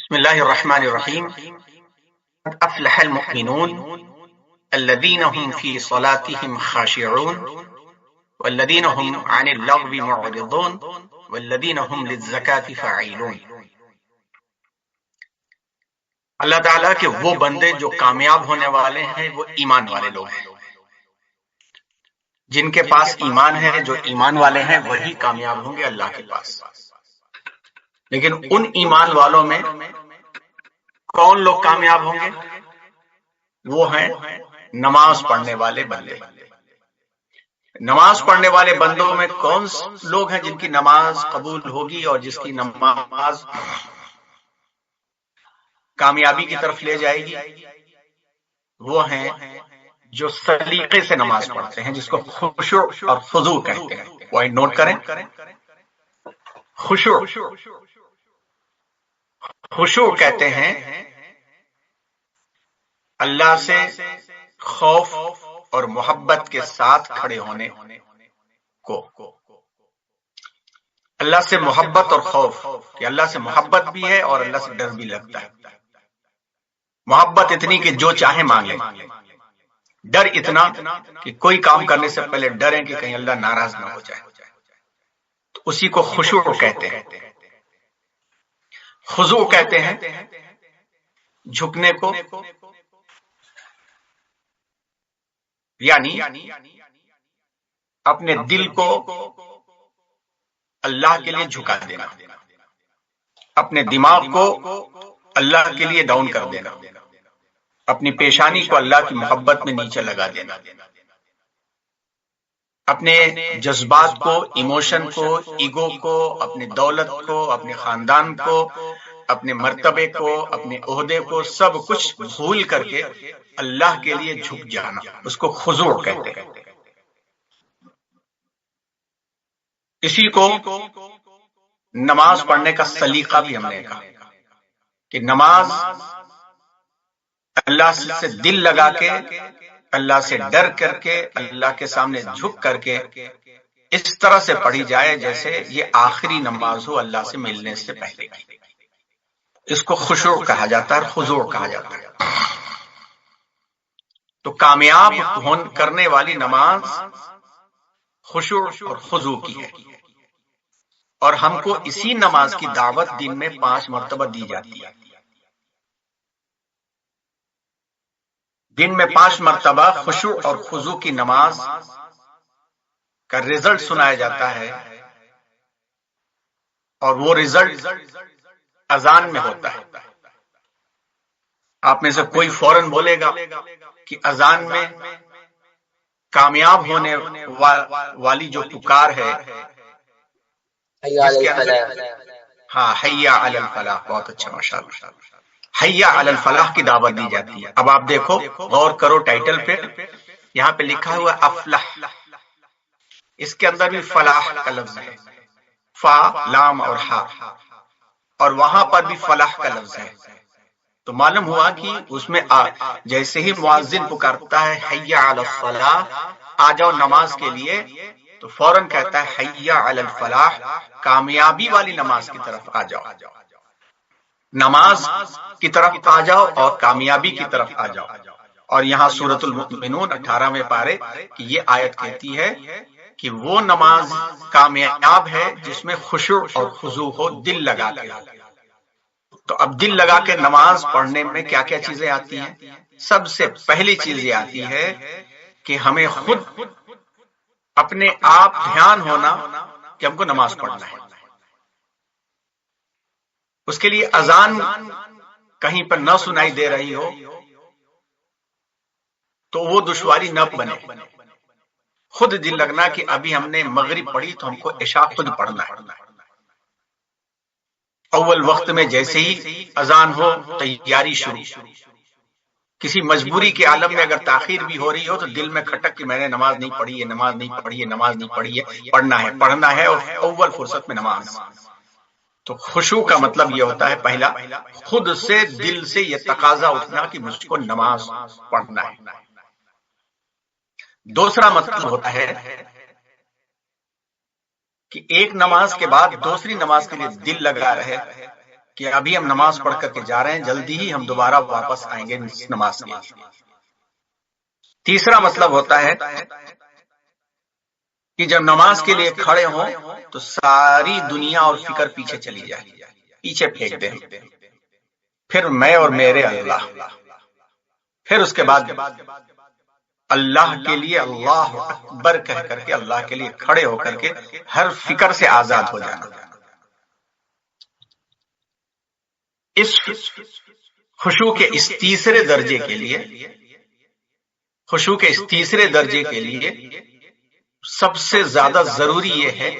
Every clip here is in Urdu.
بسم الله الرحمن الرحيم. قد أفلح المؤمنون الذين هم في صلاتهم خاشعون والذين هم عن اللغو معرضون والذين هم للزكاة فاعلون. اللہ تعالیٰ کے وہ بندے جو کامیاب ہونے والے ہیں وہ ایمان والے لوگ ہیں. جن کے پاس ایمان ہے، جو ایمان والے ہیں، وہی کامیاب ہوں گے اللہ کے پاس. لیکن ان ایمان والوں میں کون لوگ کامیاب ہوں گے؟ وہ ہیں نماز پڑھنے والے بندے. نماز پڑھنے والے بندوں میں کون لوگ ہیں جن کی نماز قبول ہوگی اور جس کی نماز کامیابی کی طرف لے جائے گی؟ وہ ہیں جو سلیقے سے نماز پڑھتے ہیں، جس کو خشوع اور خضوع کہتے ہیں. پوائنٹ نوٹ کریں. خشوع کہتے ہیں اللہ سے خوف اور محبت کے ساتھ کھڑے ہونے کو. اللہ سے محبت اور خوف، کہ اللہ سے محبت بھی ہے اور اللہ سے ڈر بھی لگتا ہے. محبت اتنی کہ جو چاہے مانگ لیں، ڈر اتنا کہ کوئی کام کرنے سے پہلے ڈریں کہ کہیں اللہ ناراض نہ ہو جائے. تو اسی کو خشوع کہتے ہیں. خضوع کہتے ہیں جھکنے کو، یعنی اپنے دل کو اللہ کے لیے جھکا دینا، اپنے دماغ کو اللہ کے لیے ڈاؤن کر دینا، اپنی پیشانی کو اللہ کی محبت میں نیچے لگا دینا، اپنے جذبات کو، ایموشن کو، ایگو کو، اپنی دولت کو، اپنے خاندان کو، اپنے مرتبے کو، اپنے عہدے کو، سب کچھ بھول کر کے اللہ کے لیے جھک جانا، اس کو خضوع کہتے ہیں. اسی کو نماز پڑھنے کا سلیقہ بھی ہم نے کہا کہ نماز اللہ سے دل لگا کے، اللہ سے ڈر کر کے، اللہ کے سامنے جھک کر کے اس طرح سے پڑھی جائے جیسے یہ آخری نماز ہو اللہ سے ملنے سے پہلے. اس کو خشوع کہا جاتا ہے، خضوع کہا جاتا ہے. تو کامیاب کرنے والی نماز خشوع اور خضوع کی ہے، اور ہم کو اسی نماز کی دعوت دن میں 5 مرتبہ دی جاتی ہے. دن میں 5 مرتبہ خشوع اور خضوع کی نماز کا رزلٹ سنایا جاتا ہے، اور وہ رزلٹ اذان میں ہوتا ہے. آپ میں سے کوئی فوراً بولے گا کہ اذان میں کامیاب ہونے والی جو پکار ہے، ہاں، حیا علی الفلاح. بہت اچھا، ماشاءاللہ. حیا علی الفلاح کی دعوت دی جاتی ہے. اب آپ دیکھو، غور کرو ٹائٹل پہ، یہاں پہ لکھا ہوا افلح. اس کے اندر بھی فلاح کا لفظ ہے، فا، لام اور ہا، اور وہاں پر بھی فلاح کا لفظ ہے. تو معلوم ہوا کہ اس میں جیسے ہی مؤذن پکارتا ہے حیا علی الصلاح، آ جاؤ نماز کے لیے، تو فوراً کہتا ہے حیا علی الفلاح، کامیابی والی نماز کی طرف آ جاؤ، نماز کی طرف آ جاؤ اور کامیابی کی طرف آ جاؤ. اور یہاں سورۃ المؤمنون 18ویں پارے کی یہ آیت کہتی ہے کہ وہ نماز کامیاب ہے جس میں خشوع اور خضوع ہو، دل لگا کے. تو اب دل لگا کے نماز پڑھنے میں کیا کیا چیزیں آتی ہیں؟ سب سے پہلی چیز یہ آتی ہے کہ ہمیں خود اپنے آپ دھیان ہونا کہ ہم کو نماز پڑھنا ہے. اس کے لیے اذان کہیں پر نہ سنائی دے رہی ہو تو وہ دشواری نہ بنے. خود دل لگنا کہ ابھی ہم نے مغرب پڑھی تو ہم کو عشاء خود پڑھنا ہے. اول وقت میں جیسے ہی اذان ہو تیاری شروع. کسی مجبوری کے عالم میں اگر تاخیر بھی ہو رہی ہو تو دل میں کھٹک کہ میں نے نماز نہیں پڑھی ہے، نماز نہیں پڑھی ہے، نماز نہیں پڑھی ہے، پڑھنا ہے اور اول فرصت میں نماز. تو خشوع کا مطلب یہ ہوتا ہے، پہلا، خود سے دل سے یہ تقاضا اٹھنا کہ مجھ کو نماز پڑھنا ہے. دوسرا مطلب ہوتا ہے کہ ایک نماز کے بعد دوسری نماز کے لیے دل لگا رہے کہ ابھی ہم نماز پڑھ کر کے جا رہے ہیں، جلدی ہی ہم دوبارہ واپس آئیں گے اس نماز کے. تیسرا مطلب ہوتا ہے کہ جب نماز کے لیے کھڑے ہوں تو ساری دنیا اور فکر پیچھے چلی جائے، پیچھے پھینک دیں، پھر میں اور میرے اللہ، پھر اس کے بعد اللہ کے لیے اللہ اکبر کہہ کر کے اللہ کے لیے کھڑے ہو کر کے ہر فکر سے آزاد ہو جانا. اس خشوع کے اس تیسرے درجے کے لیے، خشوع کے اس تیسرے درجے کے لیے سب سے زیادہ ضروری یہ ہے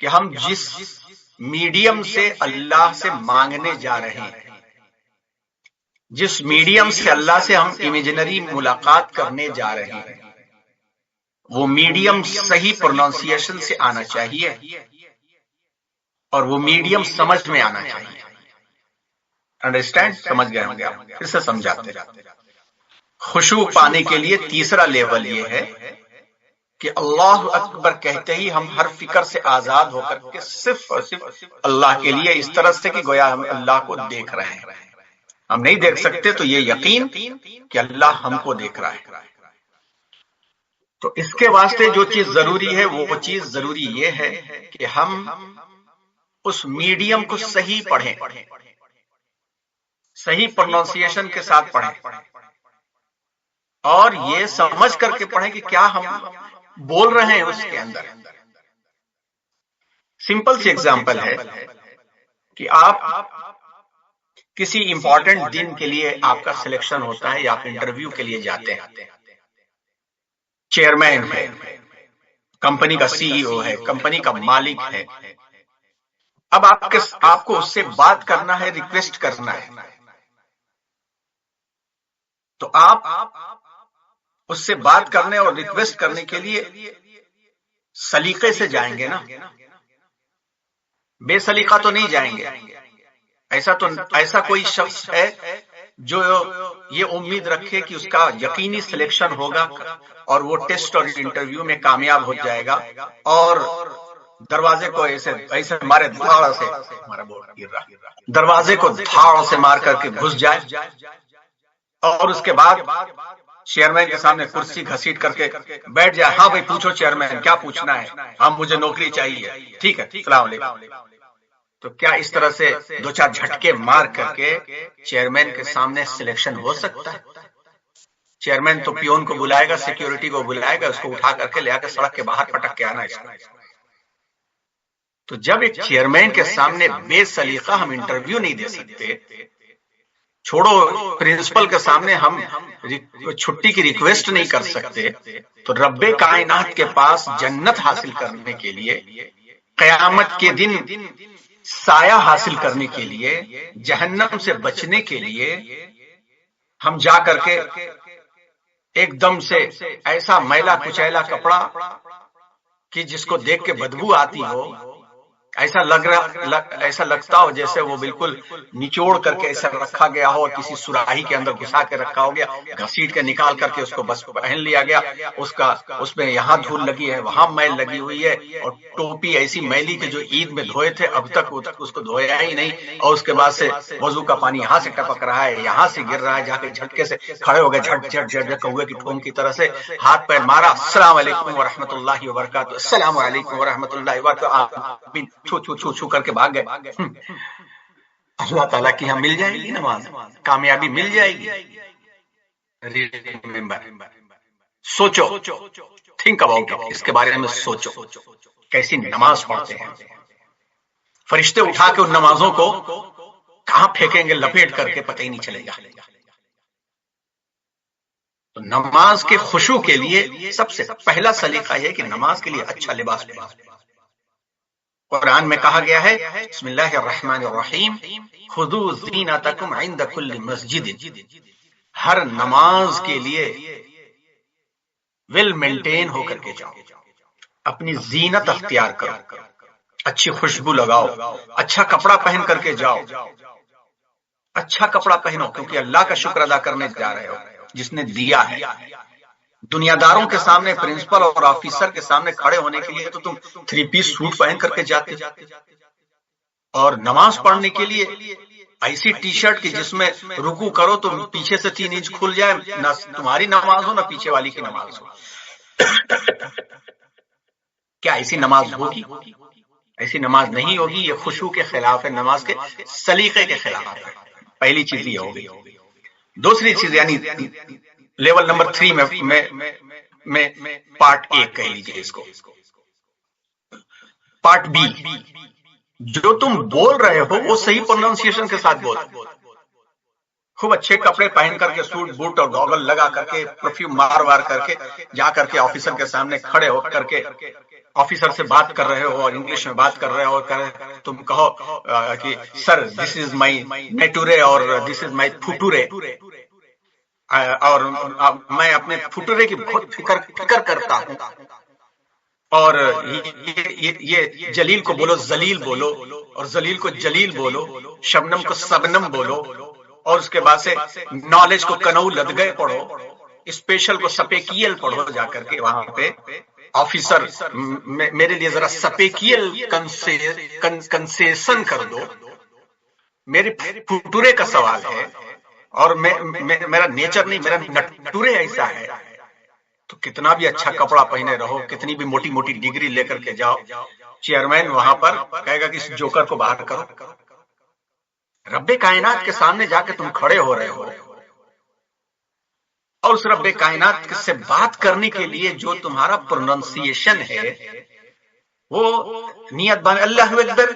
کہ ہم جس میڈیم سے اللہ سے مانگنے جا رہے ہیں، جس میڈیم سے اللہ سے ہم امیجنری ملاقات کرنے جا رہے ہیں، وہ میڈیم صحیح پروننسیشن سے آنا چاہیے اور وہ میڈیم سمجھ میں آنا چاہیے. انڈرسٹینڈ؟ سمجھ گئے ہوں گے آپ؟ پھر سے سمجھاتے. خشوع پانے کے لیے تیسرا لیول یہ ہے کہ اللہ اکبر کہتے ہی ہم ہر فکر سے آزاد ہو کر کے صرف اور صرف اللہ کے لیے، اس طرح سے کہ گویا ہم اللہ کو دیکھ رہے ہیں. ہم نہیں دیکھ سکتے تو یہ یقین کہ اللہ ہم کو دیکھ رہا ہے. تو اس کے واسطے جو چیز ضروری ہے وہ چیز ضروری یہ ہے کہ ہم اس میڈیم کو صحیح پڑھیں، صحیح پروننسیشن کے ساتھ پڑھیں، اور یہ سمجھ کر کے پڑھیں کہ کیا ہم بول رہے ہیں اس کے اندر. سمپل سی ایگزامپل ہے کہ آپ کسی امپورٹنٹ دن کے لیے آپ کا سلیکشن ہوتا ہے یا آپ انٹرویو کے لیے جاتے ہیں. چیئرمین ہے، کمپنی کا سی ای او ہے، کمپنی کا مالک ہے. اب آپ کو اس سے بات کرنا ہے، ریکویسٹ کرنا ہے، تو آپ اس سے بات کرنے اور ریکویسٹ کرنے کے لیے سلیقے سے جائیں گے نا، بے سلیقہ تو نہیں جائیں گے. ایسا کوئی شخص ہے جو یہ امید رکھے کہ اس کا یقینی سلیکشن ہوگا اور وہ ٹیسٹ اور انٹرویو میں کامیاب ہو جائے گا اور دروازے کو ایسے مارے دھاڑ سے، دروازے کو دھاڑ سے مار کر کے گھس جائے اور اس کے بعد چیئرمین کے سامنے کرسی گھسیٹ کر کے بیٹھ جائے؟ ہاں بھائی پوچھو چیئرمین، کیا پوچھنا ہے؟ ہاں مجھے نوکری چاہیے. ٹھیک ہے، السلام علیکم. تو کیا اس طرح سے دو چار جھٹکے مار کر کے چیئرمین کے سامنے سلیکشن ہو سکتا ہے؟ چیئرمین تو پیون کو بلائے گا، سیکیورٹی کو بلائے گا، اس کو اٹھا کر کے لے آ کے سڑک کے باہر پٹک کے آنا. اس کا تو جب ایک چیئرمین کے سامنے بے سلیقہ ہم انٹرویو نہیں دے سکتے، چھوڑو پرنسپل کے سامنے ہم چھٹی کی ریکویسٹ نہیں کر سکتے، تو رب کائنات کے پاس جنت حاصل کرنے کے لیے، قیامت کے دن سایہ حاصل کرنے کے لیے، جہنم سے بچنے کے لیے، ہم جا کر کے ایک دم سے ایسا میلا کچیلا کپڑا کہ جس کو دیکھ کے بدبو آتی ہو، ایسا لگتا ہو جیسے وہ بالکل نچوڑ کر کے ایسا رکھا گیا ہو اور کسی سراہی کے اندر گھسا کے رکھا ہو گیا، گھسیٹ کے نکال کر کے اس کو بس پہن لیا گیا، اس میں یہاں دھول لگی ہے، وہاں میل لگی ہوئی ہے، اور ٹوپی ایسی میلی کہ جو عید میں دھوئے تھے اب تک اس کو دھویا ہی نہیں، اور اس کے بعد سے وضو کا پانی یہاں سے ٹپک رہا ہے، یہاں سے گر رہا ہے، جا کے جھٹکے سے کھڑے ہو گئے، جھٹ جھٹ جھٹ کوے کی ٹھونگ کی طرح سے ہاتھ پیر مارا، السلام علیکم ورحمۃ اللہ وبرکاتہ، السلام علیکم ورحمۃ اللہ وبرکاتہ، چھو چھو چھو چھو کر کے بھاگ گئے. اللہ تعالیٰ کی ہم مل جائے گی نماز، کامیابی مل جائے گی. سوچو، تھنک اباؤٹ اٹ، اس کے بارے میں سوچو کیسی نماز پڑھتے ہیں. فرشتے اٹھا کے ان نمازوں کو کہاں پھینکیں گے لپیٹ کر کے، پتہ ہی نہیں چلے گا. تو نماز کے خشوع کے لیے سب سے پہلا سلیقہ یہ کہ نماز کے لیے اچھا لباس پہنو. قرآن میں کہا گیا ہے بسم اللہ الرحمن الرحیم خذوا زینتکم عند کل مسجد، ہر نماز کے لیے ویل مینٹین ہو کر کے جاؤ، اپنی زینت اختیار کرو، اچھی خوشبو لگاؤ، اچھا کپڑا پہن کر کے جاؤ، اچھا کپڑا پہنو، کیونکہ اللہ کا شکر ادا کرنے جا رہے ہو جس نے دیا ہے. دنیا داروں کے سامنے، پرنسپل اور آفیسر کے سامنے کھڑے ہونے کے لیے تو تم 3 پیس سوٹ پہن کر کے جاتے، اور نماز پڑھنے کے لیے ایسی ٹی شرٹ کی جس میں رکو کرو تو پیچھے سے 3 انچ کھل جائے، نہ تمہاری نماز ہو نہ پیچھے والی کی نماز ہو. کیا ایسی نماز ہوگی؟ ایسی نماز نہیں ہوگی. یہ خشوع کے خلاف ہے، نماز کے سلیقے کے خلاف ہے. پہلی چیز یہ ہوگی. دوسری چیز یعنی لیول نمبر 3 میں پارٹ 1 کہہ لیجیے اس کو. پارٹ بی، جو تم بول رہے ہو وہ صحیح پروننسیشن کے ساتھ بول. خوب اچھے کپڑے پہن کر کے، سوٹ بوٹ اور گوگل لگا کر کے، پرفیوم مار کر کے جا کر کے آفیسر کے سامنے کھڑے ہو کر کے آفیسر سے بات کر رہے ہو اور انگلش میں بات کر رہے ہو، تم کہو کہ سر دس از مائی نیٹورے اور دس از مائی فٹورے، اور میں اپنے فٹورے کی بہت فکر کرتا ہوں، اور یہ جلیل کو بولو ذلیل بولو، اور ذلیل کو جلیل بولو، شبنم کو سبنم بولو، اور اس کے بعد سے نالج کو کنو لدگئے پڑھو، اسپیشل کو سپیکیل پڑھو. جا کر کے وہاں پہ آفیسر میرے لیے ذرا سپیکیل کنسیشن کر دو، میرے فٹورے کا سوال ہے، اور میرا نیچر نہیں، میرا نٹورے ایسا ہے. تو کتنا بھی اچھا کپڑا پہنے رہو، کتنی بھی موٹی موٹی ڈگری لے کر کے جاؤ، چیئرمین وہاں پر کہے گا کہ اس جوکر کو باہر کرو. رب کائنات کے سامنے جا کے تم کھڑے ہو رہے ہو، اور اس رب کائنات سے بات کرنے کے لیے جو تمہارا پروننسیشن ہے وہ نیت بان اللہ اکبر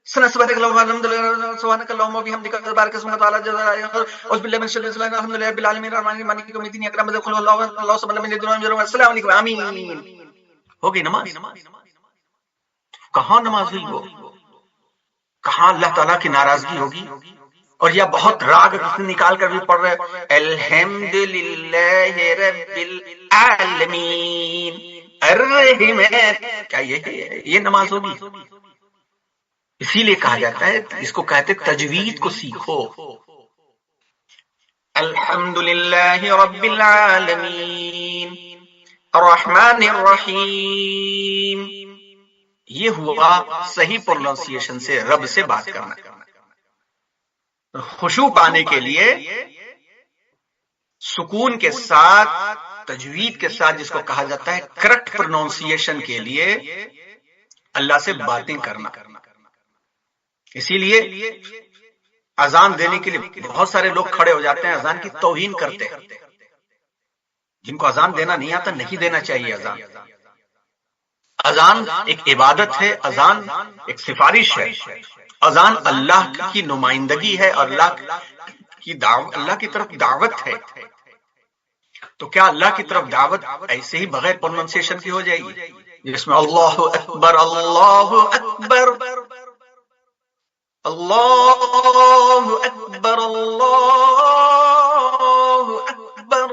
سبحانك اللهم وبحمدك سبحانك اللهم وبحمدك تبارك اسمك وتعالى جدك اعوذ بالله من الشيطان الرجيم الحمد لله رب العالمين الرحمن الرحيم مالك يوم الدين اكرم ذكر الله صلى الله عليه وسلم السلام علیکم آمین. ہو گئی نماز. کہاں نماز ہوئی وہ؟ کہاں اللہ تعالیٰ کی ناراضگی ہوگی؟ اور یہ بہت راگ نکال کر بھی پڑھ رہے الحمد للہ رب العالمین الرحیم. کیا یہ نماز ہوگی؟ اسی لیے کہا جاتا ہے، اس کو کہتے تجوید کو سیکھو. الحمد للہ رب العالمین الرحمن الرحیم. یہ ہوا صحیح پروننسیشن سے رب سے بات کرنا. خشوع پانے کے لیے سکون کے ساتھ، تجوید کے ساتھ، جس کو کہا جاتا ہے کریکٹ پروننسیشن کے لیے اللہ سے باتیں کرنا. اسی لیے اذان دینے کے لیے بہت سارے لوگ کھڑے ہو جاتے ہیں، اذان کی توہین کرتے ہیں. جن کو اذان دینا نہیں آتا نہیں دینا چاہیے. اذان ایک عبادت ہے، اذان ایک سفارش ہے، اذان اللہ کی نمائندگی ہے، اور اللہ کی طرف دعوت ہے. تو کیا اللہ کی طرف دعوت ایسے ہی بغیر پروننسیشن کی ہو جائے گی جس میں اللہ اکبر اللہ اکبر اللہ اکبر اللہ اکبر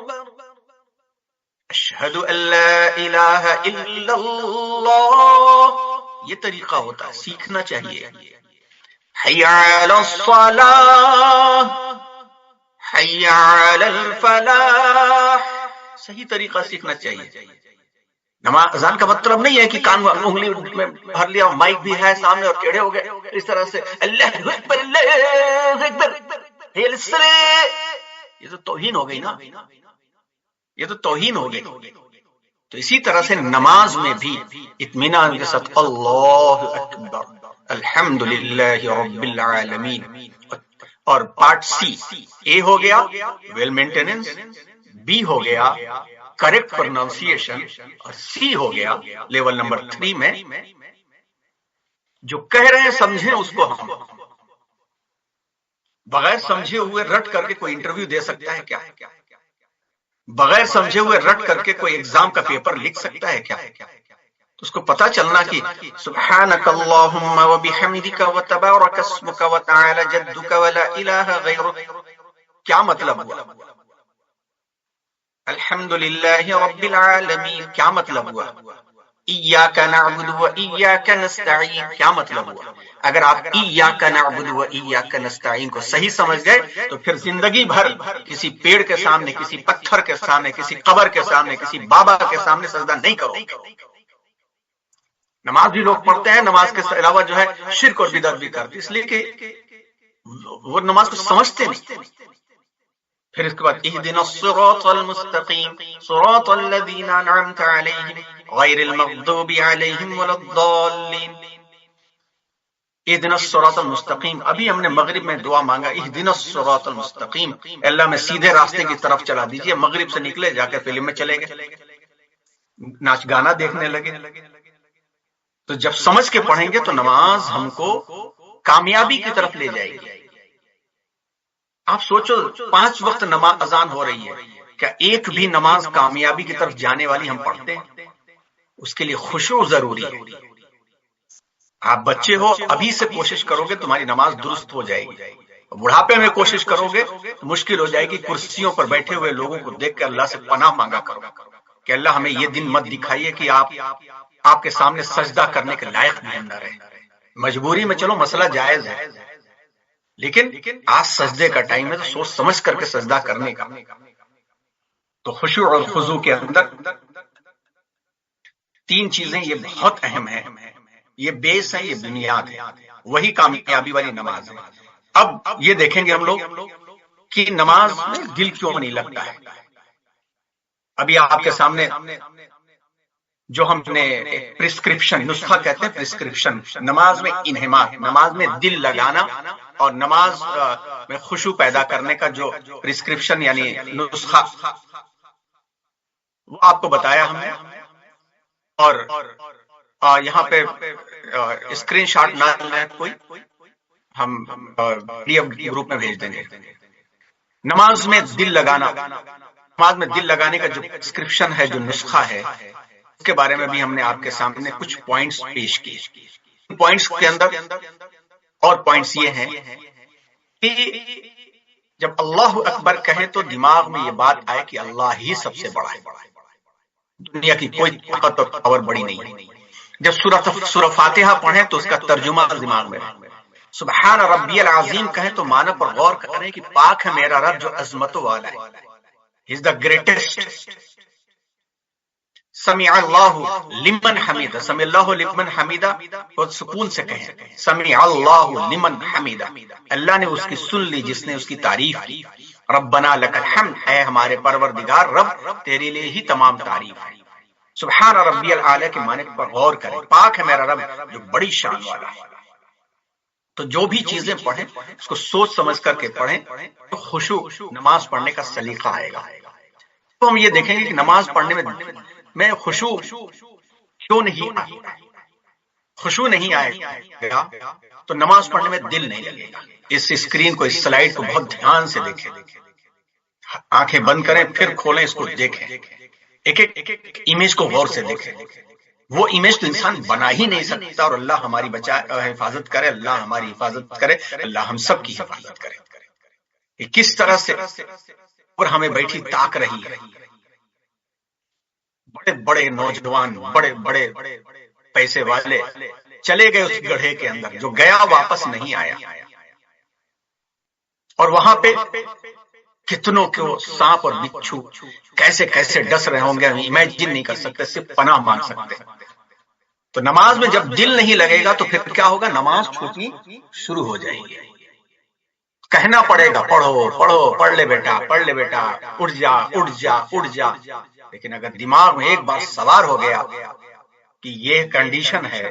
اشہد ان لا الہ الا اللہ، یہ طریقہ ہوتا ہے، سیکھنا چاہیے. حی علی الصلاۃ حی علی الفلاح، صحیح طریقہ سیکھنا چاہیے. نماز اذان کا مطلب نہیں ہے کہ کان انگلی میں بھر لیا، مائک بھی ہے سامنے اور ٹیڑھے ہو گئے اس طرح سے اللہ اکبر اللہ اکبر. یہ تو توہین ہو گئی نا، یہ تو توہین ہو گئی. تو اسی طرح سے نماز میں بھی اطمینان کے ساتھ اللہ اکبر الحمد للہ رب العالمین. اور پارٹ سی، اے ہو گیا ویل مینٹیننس، بی ہو گیا کریکٹ پروننسیشن، اور سی ہو گیا لیول نمبر 3 میں جو کہہ رہے ہیں سمجھیں اس کو. ہم بغیر سمجھے ہوئے رٹ کر کے کوئی انٹرویو دے سکتا ہے کیا؟ بغیر سمجھے ہوئے رٹ کر کے کوئی ایگزام کا پیپر لکھ سکتا ہے کیا؟ تو اس کو پتا چلنا کہ سبحانک اللہم وبحمدک وتبارک اسمک وتعالی جدک ولا الہ غیرک، کیا مطلب ہوا؟ الحمد للہ رب العالمین کیا مطلب ہوا؟ ایاک نعبد و ایاک نستعین کیا مطلب ہوا؟ اگر آپ ایاک نعبد و ایاک نستعین کو صحیح سمجھ گئے تو پھر زندگی بھر کسی پیڑ کے سامنے، کسی پتھر کے سامنے، کسی قبر کے سامنے، کسی بابا کے سامنے سجدہ نہیں کرو. نماز بھی لوگ پڑھتے ہیں، نماز کے علاوہ جو ہے شرک اور بدعت بھی کرتے، اس لیے کہ وہ نماز کو سمجھتے نہیں۔ پھر اس کے بعد اہدنا الصراط المستقیم صراط الذین انعمت علیہم غیر المغضوب علیہم ولا الضالین۔ اہدنا الصراط المستقیم، ابھی ہم نے مغرب میں دعا مانگا اہدنا الصراط المستقیم، اللہ میں سیدھے راستے کی طرف چلا دیجئے۔ مغرب سے نکلے، جا کے فلم میں چلے گئے، ناچ گانا دیکھنے لگے۔ تو جب سمجھ کے پڑھیں گے تو نماز ہم کو کامیابی کی طرف لے جائے گی۔ آپ سوچو 5 وقت نماز اذان ہو رہی ہے، کیا ایک بھی نماز کامیابی کی طرف جانے والی ہم پڑھتے ہیں؟ اس کے لیے خشوع ضروری ہے۔ آپ بچے ہو، ابھی سے کوشش کرو گے تمہاری نماز درست ہو جائے گی۔ بڑھاپے میں کوشش کرو گے تو مشکل ہو جائے گی۔ کرسیوں پر بیٹھے ہوئے لوگوں کو دیکھ کر اللہ سے پناہ مانگا کرو کہ اللہ ہمیں یہ دن مت دکھائیے کہ آپ کے سامنے سجدہ کرنے کے لائق بھی ہم نہ رہے۔ مجبوری میں چلو مسئلہ جائز ہے، لیکن آج سجدے کا ٹائم ہے تو سوچ سمجھ کر کے سجدہ کرنے کا۔ تو خشوع اور خضوع کے اندر 3 چیزیں یہ بہت اہم ہیں، یہ بیس ہے، یہ بنیاد ہے، وہی کامیابی والی نماز ہے۔ اب یہ دیکھیں گے ہم لوگ کہ نماز میں دل کیوں نہیں لگتا ہے۔ ابھی آپ کے سامنے جو ہم نے پرسکرپشن نسخہ کہتے ہیں، پرسکرپشن نماز میں انہماک، نماز میں دل لگانا اور نماز میں خشوع پیدا کرنے کا جو پرسکرپشن یعنی نسخہ، وہ آپ کو بتایا ہم نے۔ اور یہاں پہ اسکرین شاٹ نہ لیں کوئی، ہم پی ڈی ایف گروپ میں بھیج دیں گے۔ نماز میں دل لگانا، نماز میں دل لگانے کا جو پرسکرپشن ہے، جو نسخہ ہے، اس کے بارے میں بھی ہم نے آپ کے سامنے کچھ پوائنٹس پیش کیے۔ پوائنٹس کے اندر اور پوائنٹس یہ ہیں کہ جب اللہ اکبر کہیں تو دماغ میں یہ بات آئے کہ اللہ ہی سب سے بڑا ہے، دنیا کی کوئی طاقت اور پاور بڑی نہیں ہے۔ جب سورہ فاتحہ پڑھیں تو اس کا ترجمہ دماغ میں رہے۔ سبحان ربی العظیم کہیں تو معنی پر غور کریں کہ پاک ہے میرا رب جو عظمتوں والا ہے، He is the greatest۔ سمع اللہ لمن حمیدہ، سمع اللہ لمن حمیدہ بہت سکون سے کہیں، سمع اللہ لمن حمیدہ، اللہ نے اس کی سن لی جس نے اس کی تعریف کی۔ ربنا لک الحمد، اے ہمارے پروردگار رب تیرے لیے ہی تمام تعریف ہے۔ سبحان ربی الاعلی کے معنی پر غور کریں، پاک ہے میرا رب جو بڑی شان والا ہے۔ تو جو بھی چیزیں پڑھیں اس کو سوچ سمجھ کر کے پڑھیں تو خشوع نماز پڑھنے کا سلیقہ آئے گا۔ تو ہم یہ دیکھیں گے کہ نماز پڑھنے میں خشوع کیوں نہیں آئی۔ خشوع نہیں آئے گا تو نماز پڑھنے میں دل نہیں لگے گا۔ اس اسکرین کو، اس سلائیڈ کو بہت دھیان سے دیکھیں، آنکھیں بند کریں پھر کھولیں، اس کو دیکھیں، ایک ایک امیج کو غور سے دیکھیں۔ وہ امیج تو انسان بنا ہی نہیں سکتا، اور اللہ ہماری حفاظت کرے، اللہ ہماری حفاظت کرے، اللہ ہم سب کی حفاظت کرے۔ کہ کس طرح سے اور ہمیں بیٹھی تاک رہی ہے، بڑے بڑے نوجوان، بڑے بڑے پیسے والے چلے گئے اس گڑھے کے اندر، جو گیا واپس نہیں آیا، اور وہاں پہ کتنوں کو سانپ اور بچھو کیسے کیسے ڈس رہے ہوں گے، امیجن نہیں کر سکتے، صرف پناہ مانگ سکتے۔ تو نماز میں جب دل نہیں لگے گا تو پھر کیا ہوگا، نماز چھوٹنی شروع ہو جائے گی۔ کہنا پڑے گا پڑھو پڑھو، پڑھ لے بیٹا پڑھ لے بیٹا، اٹھ جا اٹھ جا اٹھ جا، لیکن اگر دماغ میں ایک بار سوار ہو گیا کہ یہ کنڈیشن ہے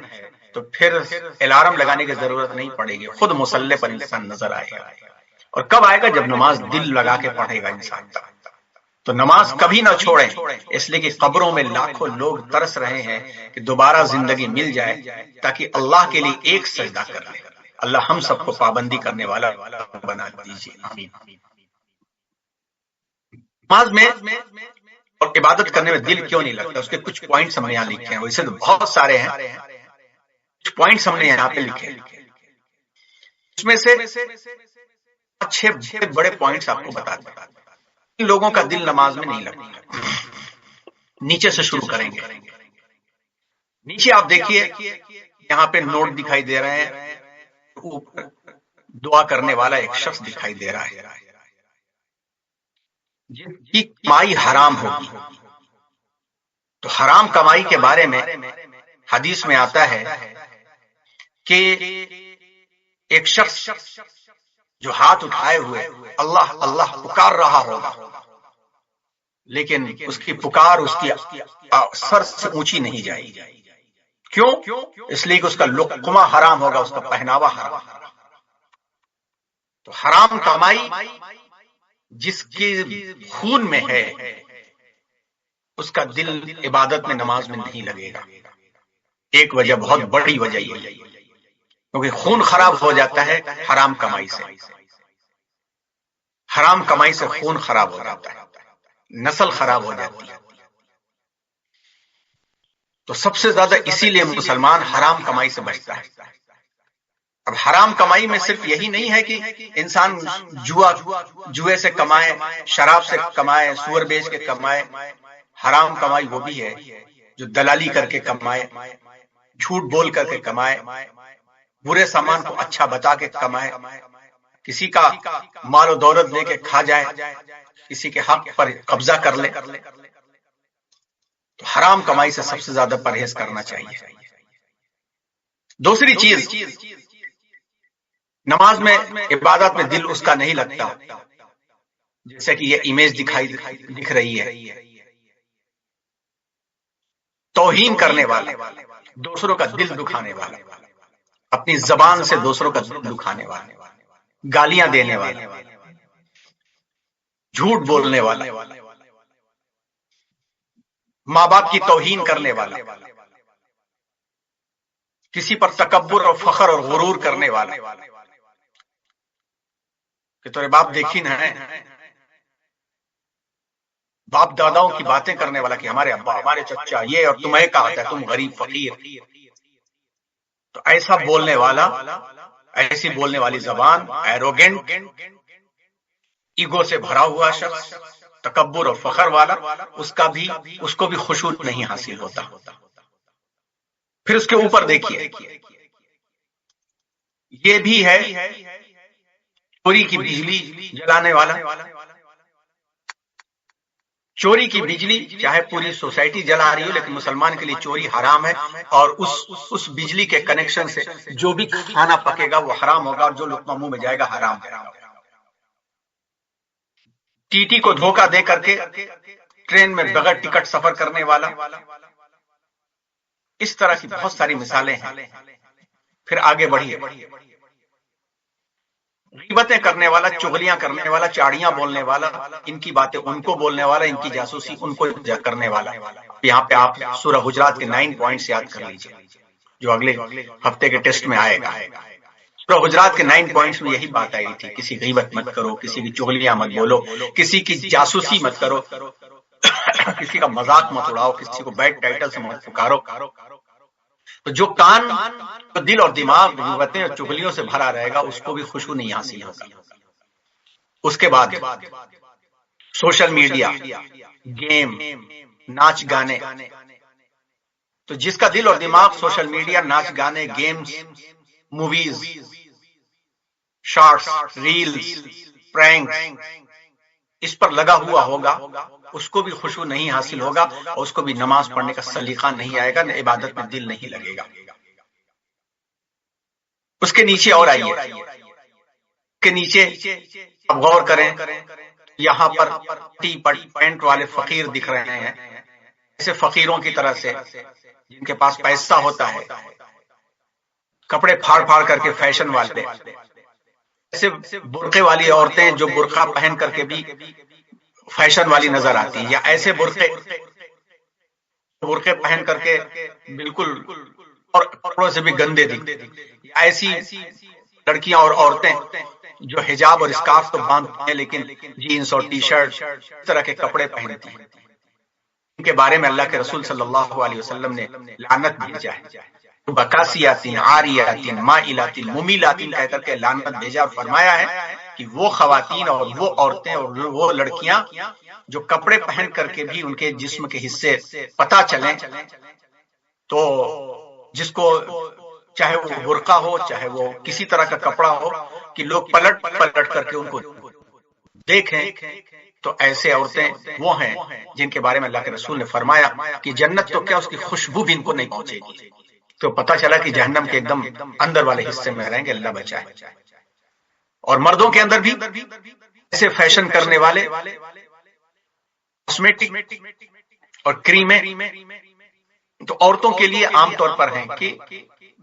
تو پھر الارم لگانے کی ضرورت نہیں پڑے گی، خود مصلی پر انسان نظر آئے گا۔ اور کب آئے گا، جب نماز دل لگا کے پڑھے گا انسان۔ تو نماز کبھی نہ چھوڑیں، اس لیے کہ قبروں میں لاکھوں لوگ ترس رہے ہیں کہ دوبارہ زندگی مل جائے تاکہ اللہ کے لیے ایک سجدہ کر لیں۔ اللہ ہم سب کو پابندی کرنے والا بنا دیجیے، آمین۔ نماز میں اور عبادت کرنے میں دل کیوں نہیں لگتا، اس کے کچھ پوائنٹس ہم نے یہاں لکھے ہیں، ویسے تو بہت سارے ہیں، کچھ پوائنٹس ہم نے یہاں پہ لکھے ہیں۔ اس میں سے 6 بڑے پوائنٹس آپ کو بتا دیں۔ ان لوگوں کا دل نماز میں نہیں لگتا۔ نیچے سے شروع کریں گے۔ نیچے آپ دیکھیے یہاں پہ نوٹ دکھائی دے رہے ہیں، اوپر دعا کرنے والا ایک شخص دکھائی دے رہا ہے۔ جن کی کمائی حرام ہوگی، تو حرام کمائی کے بارے میں حدیث میں آتا ہے کہ ایک شخص جو ہاتھ اٹھائے ہوئے اللہ اللہ پکار رہا ہوگا، لیکن اس کی پکار اس کی سر سے اونچی نہیں جائے گی. کیوں؟ اس لیے کہ اس کا لقمہ حرام ہوگا، اس کا پہناوا حرام. تو حرام کمائی جس کے خون میں ہے اس کا دل عبادت میں نماز میں نہیں لگے گا. ایک وجہ، بہت بڑی وجہ یہ ہے کیونکہ خون خراب ہو جاتا ہے حرام کمائی سے. حرام کمائی سے خون خراب ہو جاتا ہے، نسل خراب ہو جاتی ہے. تو سب سے زیادہ اسی لیے مسلمان حرام کمائی سے بچتا ہے. اب حرام کمائی میں صرف یہی نہیں ہے کہ انسان جوئے سے کمائے، شراب سے کمائے، سور بیچ کے کمائے. حرام کمائی وہ بھی ہے جو دلالی کر کے کمائے، جھوٹ بول کر کے کمائے، برے سامان کو اچھا بتا کے کمائے، کسی کا مال و دولت لے کے کھا جائے، کسی کے حق پر قبضہ کر لے. تو حرام کمائی سے سب سے زیادہ پرہیز کرنا چاہیے. دوسری چیز، نماز میں عبادت میں دل اس کا نہیں لگتا، جیسے کہ یہ امیج دکھ رہی ہے. توہین کرنے والا، دوسروں کا دل دکھانے والا، اپنی زبان سے دوسروں کا دل دکھانے والا، گالیاں دینے والا، جھوٹ بولنے والا، ماں باپ کی توہین کرنے والا، کسی پر تکبر اور فخر اور غرور کرنے والا کہ تیرے باپ دیکھی نہ ہے، باپ داداؤں کی باتیں کرنے والا کہ ہمارے ابا، ہمارے چچا یہ، اور تمہیں کہا ہے تم غریب فقیر. تو ایسا بولنے والا، ایسی بولنے والی زبان، ایروگینٹ، ایگو سے بھرا ہوا شخص، تکبر اور فخر والا، اس کو بھی خشوع نہیں حاصل ہوتا. پھر اس کے اوپر دیکھیے، یہ بھی ہے چوری کی بجلی جلانے والا. چوری کی بجلی چاہے پوری سوسائٹی جلا رہی ہو، لیکن مسلمان کے لیے چوری حرام ہے، اور اس بجلی کے کنیکشن سے جو بھی کھانا پکے گا وہ حرام ہوگا، اور جو لقمہ منہ میں جائے گا حرام ہے. ٹی ٹی کو دھوکہ دے کر کے ٹرین میں بغیر ٹکٹ سفر کرنے والا، اس طرح کی بہت ساری مثالیں ہیں. پھر آگے بڑھیے، غیبتیں کرنے والا، چغلیاں کرنے والا، چاڑیاں بولنے والا، ان کی باتیں ان کو بولنے والا، ان کی جاسوسی ان کو کرنے والا. یہاں پہ آپ سورہ حجرات کے 9 پوائنٹس یاد کر لیجیے جو اگلے ہفتے کے ٹیسٹ میں آئے گا. سورہ حجرات کے 9 پوائنٹس میں یہی بات آئی تھی، کسی غیبت مت کرو، کسی کی چغلیاں مت بولو، کسی کی جاسوسی مت کرو، کسی کا مذاق مت اڑاؤ، کسی کو بیڈ ٹائٹل سے مت پکارو. تو جو کان، دل اور دماغ غیبتیں اور چغلیوں سے بھرا رہے گا اس کو بھی خشوع نہیں حاصل ہوگا. اس کے بعد سوشل میڈیا، گیم، ناچ گانے. تو جس کا دل اور دماغ سوشل میڈیا، ناچ گانے، games, movies, shorts, reels, pranks, اس پر لگا ہوا ہوگا، اس کو بھی خشوع نہیں حاصل ہوگا، اور اس کو بھی نماز پڑھنے کا سلیقہ نہیں آئے گا، نہ عبادت میں دل نہیں لگے گا. اس کے نیچے اور آئیے، کے نیچے اب غور کریں، یہاں پر ٹی پینٹ والے فقیر دکھ رہے ہیں، ایسے فقیروں کی طرح سے جن کے پاس پیسہ ہوتا ہے، کپڑے پھاڑ پھاڑ کر کے فیشن والے، ایسے برقعے والی عورتیں جو برقع پہن کر کے بھی فیشن والی نظر آتی ہیں، یا ایسے برقعے پہن کر کے بالکل اور کپڑوں سے بھی گندے دکھتے، یا ایسی لڑکیاں اور عورتیں جو حجاب اور اسکارف تو باندھتی ہیں لیکن جینس اور ٹی شرٹ اس طرح کے کپڑے پہنتی ہیں. ان کے بارے میں اللہ کے رسول صلی اللہ علیہ وسلم نے لعنت بھیجا ہے. بکاسیاتین، عاریاتین، مائلاتین، ممیلاتین کہہ کر کے لعنت بھیجا، اور فرمایا ہے کہ وہ خواتین اور وہ عورتیں اور وہ لڑکیاں جو کپڑے پہن کر کے بھی ان کے جسم کے حصے پتہ چلیں، تو جس کو چاہے وہ برقع ہو، چاہے وہ کسی طرح کا کپڑا ہو، کہ لوگ پلٹ پلٹ کر کے ان کو دیکھیں، تو ایسے عورتیں وہ ہیں جن کے بارے میں اللہ کے رسول نے فرمایا کہ جنت تو کیا اس کی خوشبو بھی ان کو نہیں پہنچے گی. تو پتا چلا کہ جہنم کے ایک دم اندر والے حصے میں رہیں گے، اللہ بچائے۔ اور مردوں کے اندر بھی ایسے فیشن کرنے والے کاسمیٹک اور کریمیں تو عورتوں کے لیے عام طور پر ہیں کہ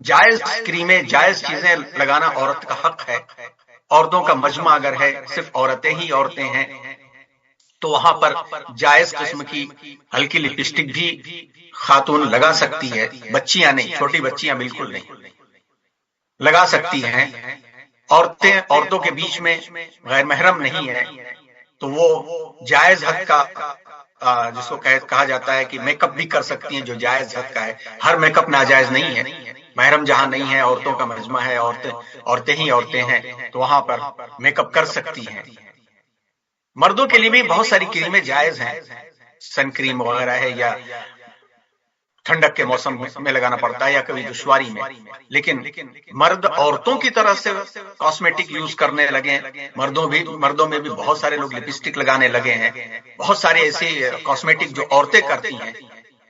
جائز کریمیں، جائز چیزیں لگانا عورت کا حق ہے۔ عورتوں کا مجمع اگر ہے، صرف عورتیں ہی عورتیں ہیں، تو وہاں پر جائز قسم کی ہلکی لپسٹک بھی خاتون لگا سکتی ہے، بچیاں نہیں، چھوٹی بچیاں بالکل نہیں لگا سکتی ہیں۔ عورتوں کے بیچ میں غیر محرم نہیں ہے تو وہ جائز حد کا جس کو کہا جاتا ہے کہ میک اپ بھی کر سکتی ہیں، جو جائز حد کا ہے۔ ہر میک اپ ناجائز نہیں ہے، محرم جہاں نہیں ہے، عورتوں کا مجمع ہے، عورتیں ہی عورتیں ہیں، تو وہاں پر میک اپ کر سکتی ہیں۔ مردوں کے لیے بھی بہت ساری کریمیں جائز ہیں، سن کریم وغیرہ ہے، یا ٹھنڈک کے موسم میں لگانا پڑتا ہے یا کبھی دشواری میں، لیکن مرد عورتوں کی طرح سے کاسمیٹک یوز کرنے لگے ہیں۔ مردوں میں بھی بہت سارے لوگ لپسٹک لگانے لگے ہیں، بہت سارے ایسی کاسمیٹک جو عورتیں کرتی ہیں،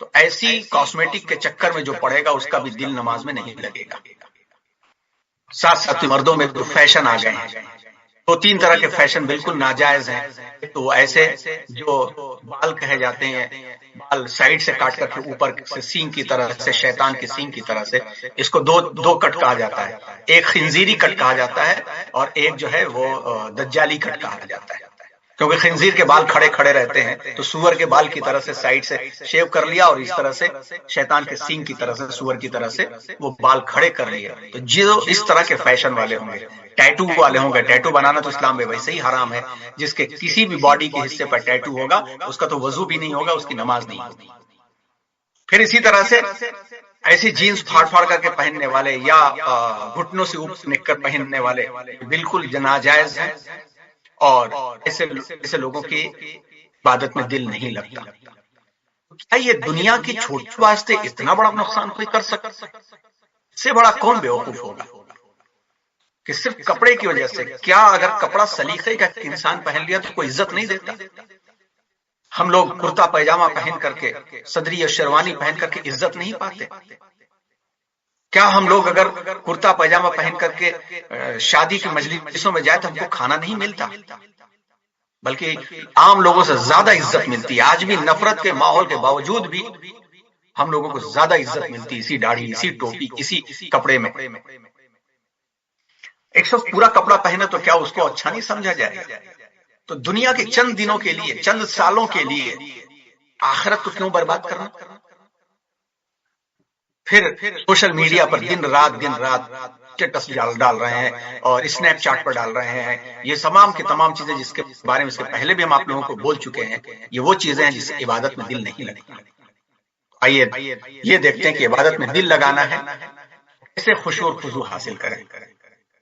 تو ایسی کاسمیٹک کے چکر میں جو پڑے گا اس کا بھی دل نماز میں نہیں لگے گا۔ ساتھ ساتھ مردوں میں جو فیشن آ گئے ہیں، دو تین طرح کے فیشن بالکل ناجائز ہیں۔ تو ایسے جو بال کہے جاتے ہیں، بال سائڈ سے کاٹ کر کے اوپر سے سینگ کی طرح سے، شیطان کی سینگ کی طرح سے، اس کو دو کٹ کہا جاتا ہے۔ ایک خنزیری کٹ کہا جاتا ہے اور ایک جو ہے وہ دجالی کٹ کہا جاتا ہے، کیونکہ خنزیر کے بال کھڑے کھڑے رہتے ہیں، تو سور کے بال کی طرح سے سائڈ سے شیو کر لیا، اور اس طرح سے شیطان کے سینگ کی طرح سے، سور کی طرح سے وہ بال کھڑے کر لیے۔ تو جو اس طرح کے فیشن والے ہوں گے، ٹیٹو والے ہوں گے، ٹیٹو بنانا تو اسلام میں ویسے ہی حرام ہے، جس کے کسی بھی باڈی کے حصے پر ٹیٹو ہوگا اس کا تو وضو بھی نہیں ہوگا، اس کی نماز نہیں ہوگی۔ پھر اسی طرح سے ایسی جینس پھاڑ پھاڑ کر کے پہننے والے یا گھٹنوں سے اوپر نکر پہننے والے بالکل ناجائز ہیں، اور ایسے لوگوں کی عبادت میں دل نہیں لگتا۔ کیا یہ دنیا کی چھوٹی واسطے اتنا بڑا نقصان کوئی کر سکتا؟ اس سے بڑا کون بیوقوف ہوگا کہ صرف کپڑے کی وجہ سے؟ کیا اگر کپڑا سلیقے کا انسان پہن لیا تو کوئی عزت نہیں دیتا؟ ہم لوگ کرتا پیجامہ پہن کر کے، صدری یا شیروانی پہن کر کے عزت نہیں پاتے؟ کیا ہم لوگ اگر کرتا پیجامہ پہن کر کے شادی کی مجلسوں میں جائے تو ہم کو کھانا نہیں ملتا، بلکہ عام لوگوں سے زیادہ عزت ملتی ہے؟ آج بھی نفرت کے ماحول کے باوجود بھی ہم لوگوں کو زیادہ عزت ملتی ہے اسی داڑھی، اسی ٹوپی، اسی کپڑے میں۔ ایک شخص پورا کپڑا پہنے تو کیا اس کو اچھا نہیں سمجھا جائے گا؟ تو دنیا کے چند دنوں کے لیے، چند سالوں کے لیے آخرت کو کیوں برباد کرنا؟ پھر سوشل میڈیا پر دن رات اسٹیٹس ڈال رہے ہیں اور اسنیپ چیٹ پر ڈال رہے ہیں، یہ تمام کی تمام چیزیں جس کے بارے میں اس سے پہلے بھی ہم آپ لوگوں کو بول چکے ہیں، یہ وہ چیزیں ہیں جس سے عبادت میں دل نہیں لگتا۔ آئیے یہ دیکھتے ہیں کہ عبادت میں دل لگانا ہے، کیسے خشوع اور خضوع حاصل کریں،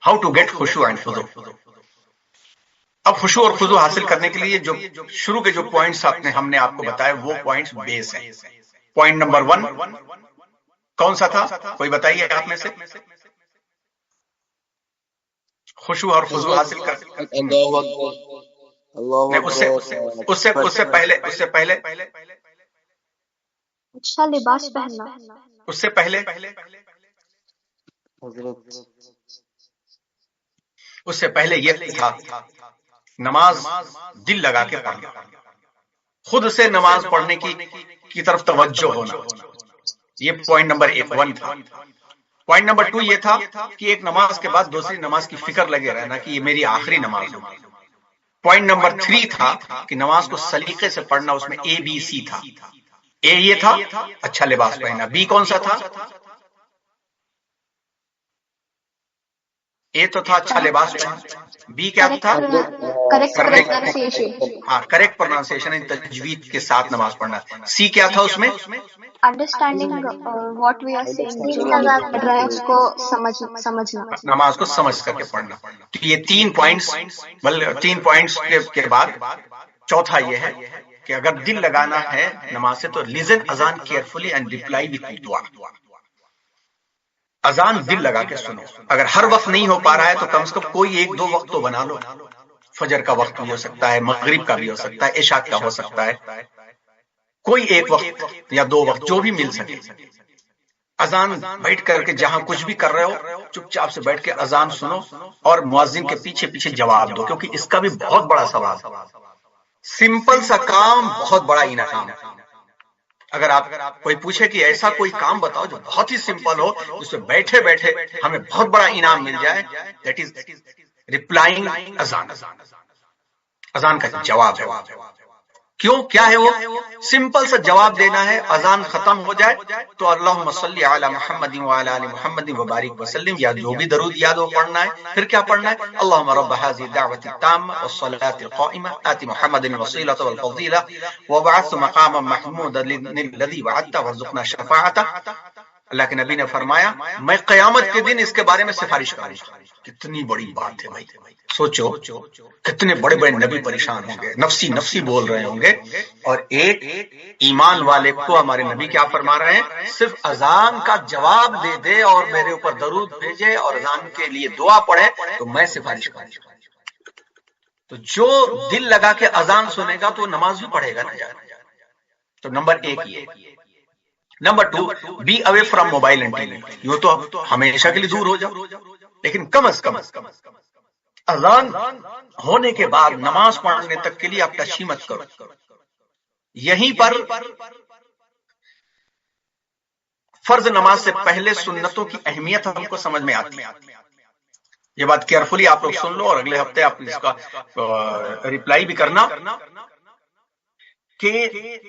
ہاؤ ٹو گیٹ خشوع اینڈ خضوع۔ اب خشوع اور خضوع حاصل کرنے کے لیے جو شروع کے جو پوائنٹس ہم نے آپ کو بتایا، وہ پوائنٹس بیس ہیں۔ پوائنٹ نمبر 1 کون سا تھا؟ کوئی بتائیے آپ میں سے۔ خشوع اور خضوع حاصل کر اس سے پہلے اچھا لباس پہننا، اس سے پہلے یہ تھا نماز دل لگا کے پڑھنا، خود سے نماز پڑھنے کی طرف توجہ ہونا، یہ پوائنٹ نمبر 1 تھا۔ پوائنٹ نمبر 2 یہ تھا کہ ایک نماز کے بعد دوسری نماز کی فکر لگے رہنا کہ یہ میری آخری نماز ہو۔ پوائنٹ نمبر 3 تھا کہ نماز کو سلیقے سے پڑھنا، اس میں ABC تھا۔ اے یہ تھا اچھا لباس پہننا، بی کون سا تھا؟ اے تو تھا اچھا لباس پہننا، بی کیا تھا؟ کریکٹ پروننسیشن، تجوید کے ساتھ نماز پڑھنا۔ سی کیا تھا اس میں؟ Understanding what we are seeing, جو ہم پڑھ رہے ہیں اس کو سمجھنا، نماز کو سمجھ کر کے پڑھنا۔ تو یہ 3 پوائنٹس کے بعد چوتھا یہ ہے کہ اگر دل لگانا ہے نماز سے تو لسن اذان کیئرفلی اینڈ ریپلائی وتھ دعا۔ اذان دل لگا کے سنو، اگر ہر وقت نہیں ہو پا رہا ہے تو کم سے کم کوئی 1-2 وقت تو بنا لو۔ فجر کا وقت بھی ہو سکتا ہے، مغرب کا بھی ہو سکتا ہے، عشاء کا ہو سکتا ہے، کوئی ایک وقت یا 2 وقت جو بھی مل سکے اذان بیٹھ کر کے جہاں کچھ بھی کر رہے ہو چپ چاپ سے بیٹھ کے اذان سنو اور مؤذن کے پیچھے پیچھے جواب دو، کیونکہ اس کا بھی بہت بڑا ثواب، سمپل سا کام بہت بڑا انعام۔ اگر آپ کوئی پوچھے کہ ایسا کوئی کام بتاؤ جو بہت ہی سمپل ہو جس میں بیٹھے بیٹھے ہمیں بہت بڑا انعام مل جائے، دیٹ از ریپلائنگ اذان، اذان کا جواب ہے۔ کیوں؟ کیا ہے وہ؟ سمپل سا جواب دینا ہے۔ اذان ختم ہو جائے تو اللہم صلی علی محمد وعلی آل محمد وبارک وسلم، یا جو بھی درود یاد ہو پڑھنا ہے۔ پھر کیا پڑھنا ہے؟ اللہم رب هذه الدعوة التامة والصلاة القائمة آت محمد الوسیلة والفضیلة وابعثه مقاما محمودا الذي وعدته وارزقنا شفاعته۔ اللہ کے نبی نے فرمایا میں قیامت کے دن اس کے بارے میں سفارش کروں گا۔ کتنی بڑی بات ہے بھائی، سوچو کتنے بڑے بڑے نبی پریشان ہوں گے، نفسی نفسی بول رہے ہوں گے، اور ایک ایمان والے کو ہمارے نبی کیا فرما رہے ہیں؟ صرف اذان کا جواب دے دے اور میرے اوپر درود بھیجے اور اذان کے لیے دعا پڑھے تو میں سفارش کروں گا۔ تو جو دل لگا کے اذان سنے گا تو نماز بھی پڑھے گا نا یار۔ تو نمبر ایک یہ۔ Number 2، be away from mobile and TV. یہ تو ہمیشہ کے لیے دور ہو جاؤ، لیکن کم از کم اذان ہونے کے بعد نماز پڑھنے تک کے لیے آپ ٹچ ہی مت کرو۔ یہیں پر فرض نماز سے پہلے سنتوں کی اہمیت ہم کو سمجھ میں آتی ہے۔ یہ بات کیئرفلی آپ لوگ سن لو، اور اگلے ہفتے آپ اس کا ریپلائی بھی کرنا کہ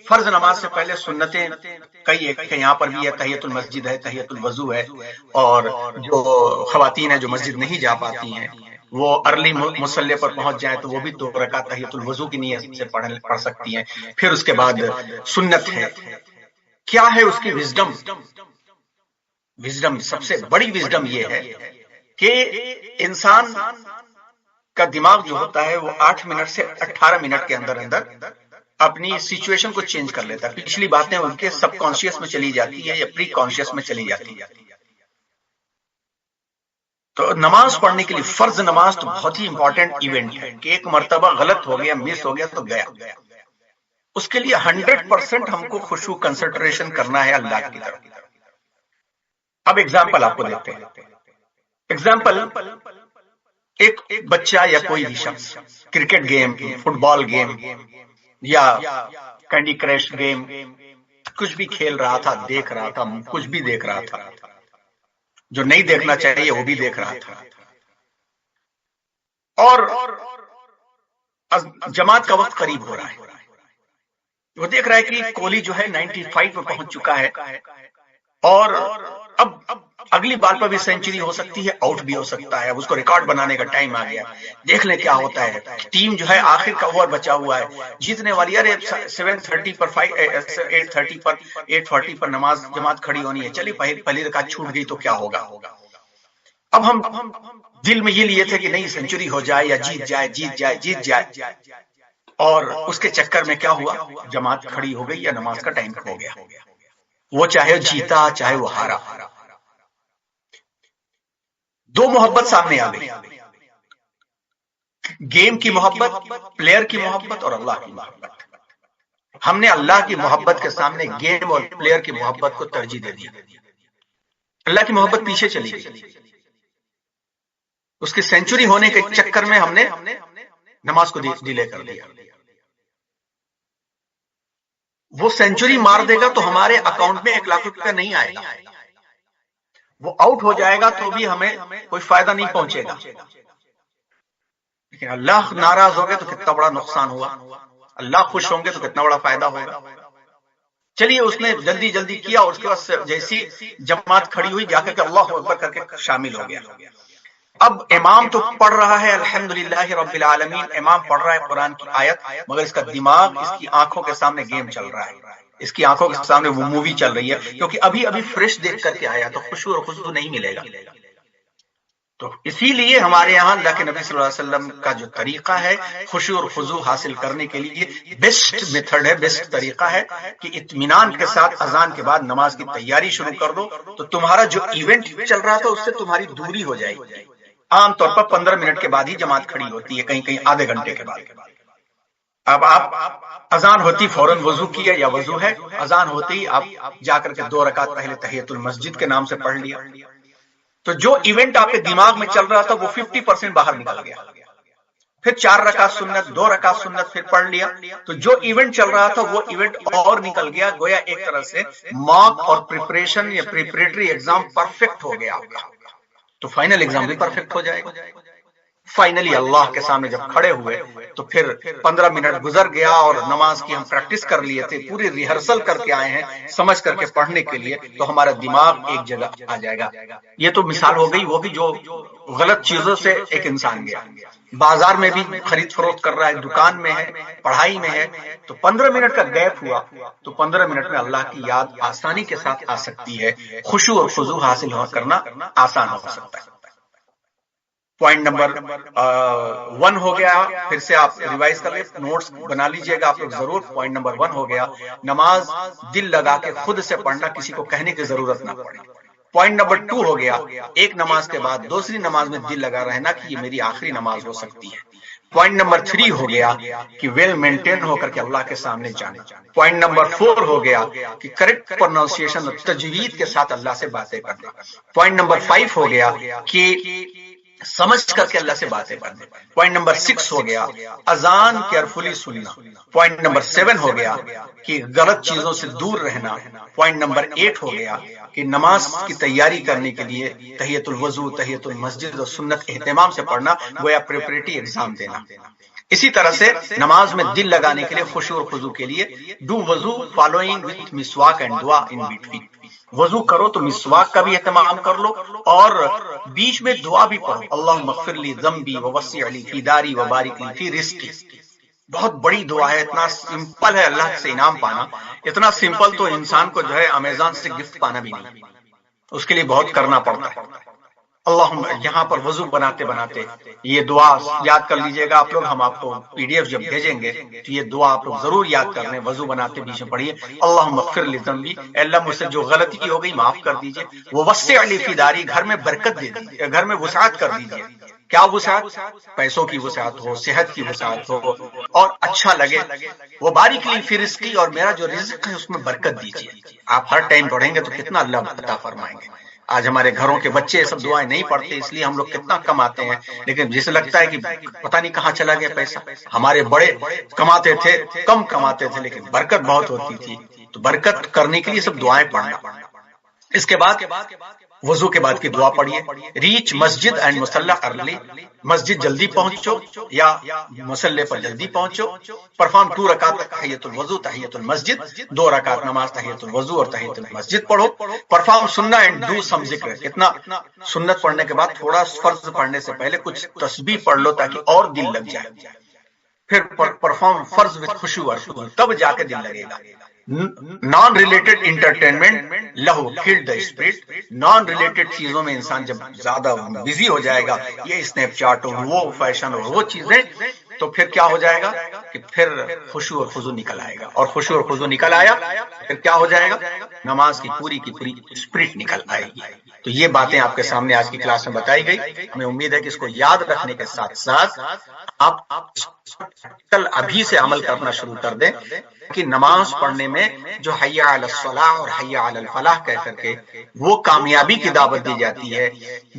فرض نماز سے پہلے سنتیں کئی ایک ہے۔ یہاں پر بھی ہے، تحیۃ المسجد ہے، تحیۃ الوضو ہے، اور جو خواتین ہیں جو مسجد نہیں جا پاتی ہیں وہ ارلی مصلی پر پہنچ جائیں تو وہ بھی 2 رکعت تحیۃ الوضو کی نیت سے پڑھ سکتی ہیں۔ پھر اس کے بعد سنت ہے۔ کیا ہے اس کی وزڈم؟ سب سے بڑی وزڈم یہ ہے کہ انسان کا دماغ جو ہوتا ہے وہ 8 منٹ سے 18 منٹ کے اندر اپنی سچویشن کو چینج کر لیتا ہے۔ پچھلی باتیں ان کے سب کانشیس میں چلی جاتی ہے یا پری کانشیس میں چلی جاتی ہے۔ تو نماز پڑھنے کے لیے فرض نماز تو بہت ہی امپورٹنٹ ایونٹ ہے کہ ایک مرتبہ غلط ہو گیا، مس ہو گیا تو گیا۔ اس کے لیے 100% ہم کو خشوع کنسنٹریشن کرنا ہے اللہ کی طرف۔ اب ایگزامپل آپ کو دیتے ہیں۔ ایگزامپل، ایک بچہ یا کوئی بھی شخص cricket game, football game یا کینڈی کرش گیم کچھ بھی کھیل رہا تھا، دیکھ رہا تھا، کچھ بھی دیکھ رہا تھا، جو نہیں دیکھنا چاہیے وہ بھی دیکھ رہا تھا، اور جماعت کا وقت قریب ہو رہا ہے۔ وہ دیکھ رہا ہے کہ کوہلی جو ہے 95 پہ پہنچ چکا ہے، اور اب اگلی بال پر بھی سینچری ہو سکتی ہے، آؤٹ بھی ہو سکتا ہے۔ اب اس کو ریکارڈ بنانے کا ٹائم آ گیا، دیکھ لیں کیا ہوتا ہے۔ ٹیم جو ہے آخر کا اوور بچا ہوا ہے، جیتنے والی، ارے 7:30 پر 8:30 پر 8:40 پر نماز جماعت کھڑی ہونی ہے، چلیے پہلی رکعت چھوٹ گئی تو کیا ہوگا۔ اب ہم دل میں یہ لیے تھے کہ نہیں سینچری ہو جائے یا جیت جائے، اور اس کے چکر میں کیا ہوا، جماعت کھڑی ہو گئی یا نماز کا ٹائم ہو گیا۔ وہ چاہے جیتا چاہے وہ ہارا، 2 محبت سامنے آ گئی، گیم کی محبت، پلیئر کی محبت اور اللہ کی محبت۔ ہم نے اللہ کی محبت کے سامنے گیم اور پلیئر کی محبت کو ترجیح دے دی۔ اللہ کی محبت پیچھے چلی گئی۔ اس کی سینچری ہونے کے چکر میں ہم نے نماز کو ڈیلے کر دیا۔ وہ سینچری مار دے گا تو ہمارے اکاؤنٹ میں 1 لاکھ روپیہ نہیں آئے گا، وہ آؤٹ ہو جائے گا تو بھی ہمیں کوئی فائدہ نہیں پہنچے گا۔ لیکن اللہ ناراض ہو گئے تو کتنا بڑا نقصان ہوا، اللہ خوش ہوں گے تو کتنا بڑا فائدہ ہوگا۔ چلیے اس نے جلدی جلدی کیا، اور اس کے بعد جیسی جماعت کھڑی ہوئی جا کر کے اللہ اکبر کر کے شامل ہو گیا۔ اب امام تو پڑھ رہا ہے الحمدللہ رب العالمین، امام پڑھ رہا ہے قرآن کی آیت، مگر اس کا دماغ اس کی آنکھوں کے سامنے گیم چل رہا ہے، اس کی آنکھوں کے سامنے وہ مووی چل رہی ہے، کیونکہ ابھی فریش دیکھ کر کے آیا تو خشوع اور خضوع نہیں ملے گا۔ تو اسی لیے ہمارے یہاں اللہ کے نبی صلی اللہ علیہ وسلم کا جو طریقہ ہے خشوع اور خضوع حاصل کرنے کے لیے بیسٹ میتھڈ ہے، بیسٹ طریقہ ہے کہ اطمینان کے ساتھ اذان کے بعد نماز کی تیاری شروع کر دو، تو تمہارا جو ایونٹ چل رہا تھا اس سے تمہاری دوری ہو جائے گی۔ عام طور پر 15 منٹ کے بعد ہی جماعت کھڑی ہوتی ہے، کہیں کہیں آدھے گھنٹے کے بعد۔ اب آپ اذان ہوتی فوراً وضو کیا یا وضو ہے، اذان ہوتی ہی آپ جا کر کے 2 رکعت پہلے تحیۃ المسجد کے نام سے پڑھ لیا، تو جو ایونٹ آپ کے دماغ میں چل رہا تھا وہ 50% باہر نکل گیا. پھر 4 رکعت سنت، 2 رکعت سنت پھر پڑھ لیا، تو جو ایونٹ چل رہا تھا وہ ایونٹ اور نکل گیا. گویا ایک طرح سے ماک اور پریپریشن یا پریپریٹری ایگزام پرفیکٹ ہو گیا آپ کا، تو فائنل ایگزام بھی پرفیکٹ ہو جائے گا. فائنلی اللہ کے سامنے جب کھڑے ہوئے تو پھر 15 منٹ گزر گیا اور نماز کی ہم پریکٹس کر لیے تھے، پوری ریہرسل کر کے آئے ہیں سمجھ کر کے پڑھنے کے لیے، تو ہمارا دماغ ایک جگہ آ جائے گا. یہ تو مثال ہو گئی وہ بھی جو غلط چیزوں سے ایک انسان گیا. بازار میں بھی خرید فروخت کر رہا ہے، دکان میں ہے، پڑھائی میں ہے، تو 15 منٹ کا گیپ ہوا تو 15 منٹ میں اللہ کی یاد آسانی کے ساتھ آ سکتی ہے، خشوع اور خضوع حاصل کرنا آسان ہو سکتا ہے. پوائنٹ نمبر 1 ہو گیا، پھر سے آپ ریوائز کر لیں، نوٹس بنا لیجئے گا آپ لوگ ضرور. پوائنٹ نمبر 1 ہو گیا، نماز دل لگا کے خود سے پڑھنا، کسی کو کہنے کی ضرورت نہ پڑے. پوائنٹ نمبر 2 ہو گیا، ایک نماز کے بعد دوسری نماز میں دل لگا رہنا کہ یہ میری آخری نماز ہو سکتی ہے. پوائنٹ نمبر 3 ہو گیا کہ ویل مینٹین ہو کر کے اللہ کے سامنے جانا. پوائنٹ نمبر 4 ہو گیا کہ کریکٹ پروننسیشن اور تجوید کے ساتھ اللہ سے باتیں کرنا. پوائنٹ نمبر 5 ہو گیا کہ سمجھ کر کے اللہ سے باتیں کرنا. پوائنٹ نمبر 6 ہو گیا اذان کیئرفلی سننا. پوائنٹ نمبر 7 ہو گیا کہ غلط چیزوں سے دور رہنا. پوائنٹ نمبر 8 ہو گیا کہ نماز کی تیاری کرنے کے لیے تحیۃ الوضو، تحیۃ المسجد اور سنت اہتمام سے پڑھنا، گویا پریپریٹری ایگزام دینا. اسی طرح سے نماز میں دل لگانے کے لیے، خشوع اور خضوع کے لیے، ڈو وضو فالوئنگ وتھ مسواک اینڈ دعا ان بٹوین. وضو کرو تو مسواک کا بھی اہتمام کر لو اور بیچ میں دعا بھی پڑھو، اللہم اغفر لی ذنبی ووسع لی فی داری وبارک لی فی رزقی. بہت بڑی دعا ہے، اتنا سمپل ہے اللہ سے انعام پانا. اتنا سمپل تو انسان کو جو ہے امیزون سے گفٹ پانا بھی نہیں، اس کے لیے بہت کرنا پڑتا ہے. اللہم، یہاں پر وضو بناتے بناتے یہ دعا یاد کر لیجئے گا آپ لوگ. ہم آپ کو پی ڈی ایف جب بھیجیں گے تو یہ دعا آپ لوگ ضرور یاد کر لیں. وضو بناتے بیچ میں پڑھیے، اللہم اغفر لی ذنبی، اے اللہ مجھ سے جو غلطی ہو گئی معاف کر دیجئے. ووسع لی فی داری، گھر میں برکت دے دیجئے، گھر میں وسعت کر دیجئے. کیا وسعت؟ پیسوں کی وسعت ہو، صحت کی وسعت ہو اور اچھا لگے. وبارک لی فی رزقی، اور میرا جو رزق ہے اس میں برکت دیجئے. آپ ہر ٹائم پڑھیں گے تو کتنا اللہ عطا فرمائیں گے. آج ہمارے گھروں کے بچے یہ سب دعائیں نہیں پڑھتے، اس لیے ہم لوگ کتنا کماتے ہیں، لیکن جسے لگتا ہے کہ پتہ نہیں کہاں چلا گیا پیسہ. ہمارے بڑے کماتے تھے، کم کماتے تھے، لیکن برکت بہت ہوتی تھی. تو برکت کرنے کے لیے سب دعائیں پڑھنا. اس کے بعد وضو کے بعد کی دعا پڑھیے، ریچ مسجد اینڈ مصلی ارلی، مسجد جلدی پہنچو یا مصلی پر جلدی پہنچو. پرفارم 2 رکعت تحیۃ الوضو تحیۃ المسجد، 2 رکعت نماز تحیۃ الوضو اور تحیۃ المسجد پڑھو. پرفارم سنہ اینڈ ڈو سم ذکر، کتنا سنت پڑھنے کے بعد تھوڑا فرض پڑھنے سے پہلے کچھ تسبیح پڑھ لو تاکہ اور دل لگ جائے. پھر پرفارم فرض وتھ خشوع اور خضوع، تب جا کے دل لگے گا. نان ریلیٹڈ انٹرٹینمنٹ لہو کھل دا اسپرٹ، نان ریلیٹڈ چیزوں میں انسان جب زیادہ بزی ہو جائے گا، یہ اسنیپ چیٹ اور وہ فیشن اور وہ چیزیں، تو پھر کیا ہو جائے گا کہ پھر خشوع اور خضوع نکل آئے گا. اور خشوع اور خضوع نکل آیا پھر کیا ہو جائے گا، نماز کی پوری اسپرٹ نکل آئے گی. تو یہ باتیں آپ کے سامنے آج کی کلاس میں بتائی گئی. ہمیں امید ہے کہ اس کو یاد رکھنے کے ساتھ ساتھ آپ کل ابھی سے عمل کرنا شروع کر دیں کہ نماز پڑھنے میں جو حی علی الصلاح اور حی علی الفلاح کہہ کر کے وہ کامیابی کی دعوت دی جاتی ہے،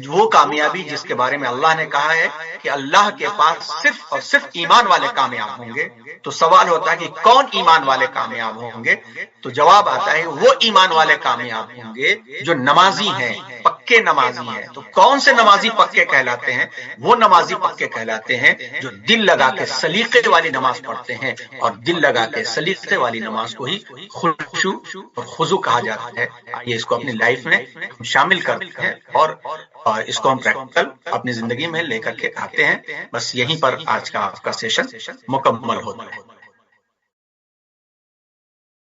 وہ کامیابی جس کے بارے میں اللہ نے کہا ہے کہ اللہ کے پاس صرف اور صرف ایمان والے کامیاب ہوں گے. تو سوال ہوتا ہے کہ کون ایمان والے کامیاب ہوں گے؟ تو جواب آتا ہے وہ ایمان والے کامیاب ہوں گے جو نمازی ہیں، پکے نمازی ہیں. تو کون سے نمازی پکے کہلاتے ہیں؟ وہ نمازی پکے کہلاتے ہیں جو دل لگا کے سلیقے والی نماز پڑھتے ہیں، اور دل لگا کے سلیقے والی نماز کو ہی خشوع اور خضوع کہا جاتا ہے. یہ اس کو اپنی لائف میں شامل کرتے ہیں اور اس کو ہم پریکٹیکل اپنی زندگی میں لے کر کے آتے ہیں. بس یہیں پر آج کا آپ کا سیشن مکمل ہوتا ہے.